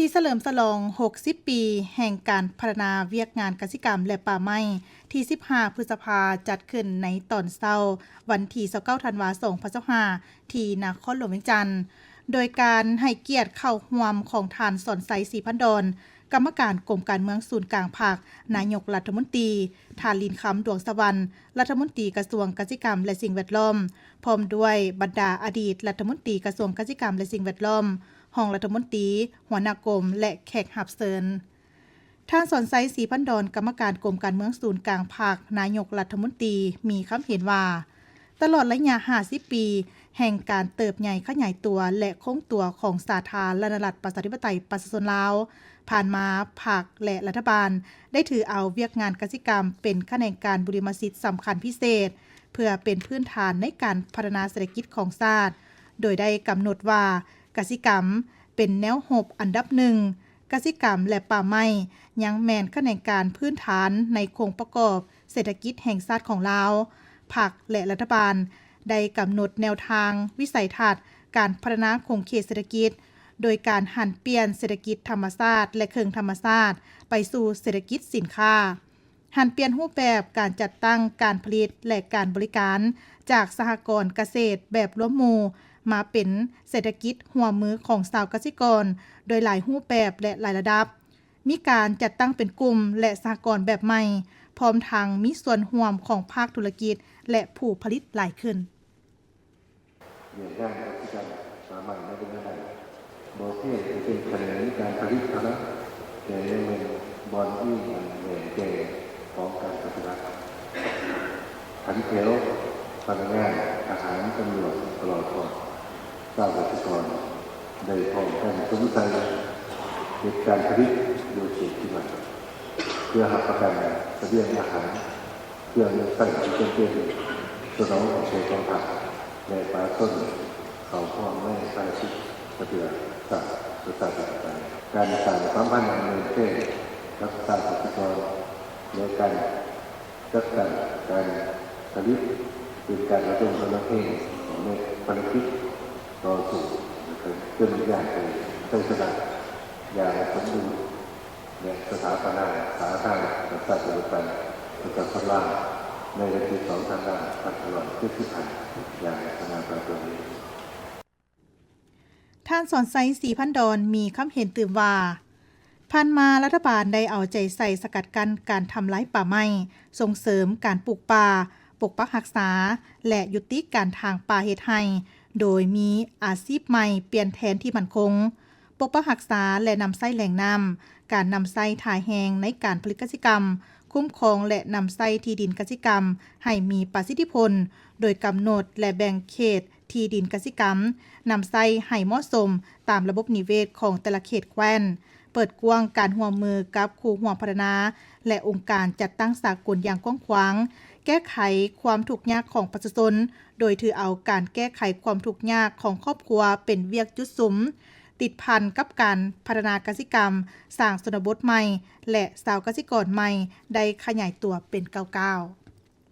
ธีเฉลิมฉลอง 60 ปีแห่งการพัฒนาเวียกงานกสิกรรมและป่าไม้ที่ 15 พฤษภาจัดขึ้นในตอนเช้าวันที่ 29 ธันวาคม 2025 ที่นครหลวงเวียงจันทน์โดยการให้เกียรติเข้าร่วมของท่านสอนไส ศรีพันดร กรรมการกรมการเมืองศูนย์กลางภาคนายกรัฐมนตรีท่านลินคำดวงสวรรค์รัฐมนตรีกระทรวงกสิกรรมและสิ่งแวดล้อมพร้อมด้วยบรรดาอดีตรัฐมนตรีกระทรวงกสิกรรมและสิ่งแวดล้อมรองรัฐมนตรีหัวหน้ากรมและแขกรับเชิญท่านสอนไส ศรีพันดร กรรมการกรมการเมืองศูนย์กลางภาคนายกรัฐมนตรีมีคำเห็นว่าตลอดระยะ 50 ปีแห่งการเติบใหญ่ขยายตัวและคงตัวของสาธารณรัฐประชาธิปไตยประชาชนลาวผ่านมาภาคและรัฐบาลได้ถือเอาเวียกงานกสิกรรมเป็นแขนงการบริมสิทธิ์สำคัญพิเศษเพื่อเป็นพื้นฐานในการพัฒนาเศรษฐกิจของชาติโดยได้กำหนดว่ากสิกรรมเป็นแนวหบอันดับหนึ่งกสิกรรมและป่าไม้ยังแม่นแขนงการพื้นฐานในโครงประกอบเศรษฐกิจแห่งชาติของลาวภาคและรัฐบาลได้กำหนดแนวทางวิสัยทัศน์การพัฒนาโครงข่ายเศรษฐกิจโดยการหันเปลี่ยนเศรษฐกิจธรรมชาติและเครื่องธรรมชาติไปสู่เศรษฐกิจสินค้าหันเปลี่ยนรูปแบบการจัดตั้งการผลิตและการบริการจากสหกรณ์เกษตรแบบร่วมหมู่มาเป็นเศรษฐกิจหัวมือของชาวเกษตรกรโดยหลายรูปแบบและหลายระดับมีการจัดตั้งเป็นกลุ่มและสหกรณ์แบบใหม่พร้อมทั้งมีส่วนร่วมของภาคธุรกิจและผู้ผลิตหลายขึ้นเรื่องการกสิกรรมสามัญไม่เป็นอะไรบอเทียจะเป็นแขนงการผลิตนะแต่ยังเป็นบอลที่มันเหนื่อยเก่ของการปฏิบัติขันเทลพนักงานทหารตำรวจตลอดก่อนชาวเกษตรกรได้พร้อมกันสนใจในการผลิตโดยเฉพาะเพื่อหักประกันเสบียงอาหารเพื่อใส่ที่เป็นสนองของเชิงกองทัพในป่าต้นเขาพ่อแม่ใต้ชิดปฏิบัติต่างการสร้างความพันธ์ในประเทศรักษาเกษตรกรในการจัดการผลิตเป็นการระดมทุนเองในผลิตต่อสู่เรื่องอย่างใช้สละอย่างสมบูรณ์และสถาปนาสาธารณรัฐประชาธิปไตยประชาชนลาวในระดับสองทางด้านพัฒนาขึ้นที่ผ่านอย่างขนาดตัวนี้ท่านสอนไส ศรีพันดร มีคำเห็นตื่มว่าผ่านมารัฐบาลได้เอาใจใส่สกัดกั้นการทำลายป่าไม้ส่งเสริมการปลูกป่าปกปักรักษาและยุติการทางป่าเฮ็ดให้โดยมีอาชีพใหม่เปลี่ยนแทนที่มั่นคงปกปักรักษาและนำไส้แหล่งน้ำการนำไส้ถ่ายแหงในการผลิตกสิกรรมคุ้มครองและนำไส้ที่ดินกสิกรรมให้มีประสิทธิผลโดยกำหนดและแบ่งเขตที่ดินกสิกรรมนำไส้ให้เหมาะสมตามระบบนิเวศของแต่ละเขตแคว้นเปิดกว้างการร่วมมือกับคู่ร่วมพัฒนาและองค์การจัดตั้งสากลอย่างกว้างขวางแก้ไขความทุกข์ยากของประชาชนโดยถือเอาการแก้ไขความทุกข์ยากของครอบครัวเป็นเวียกจุดสุมติดพันกับการพัฒนากสิกรรมสร้างชนบทใหม่และชาวกสิกรใหม่ได้ขยายตัวเป็นก้าว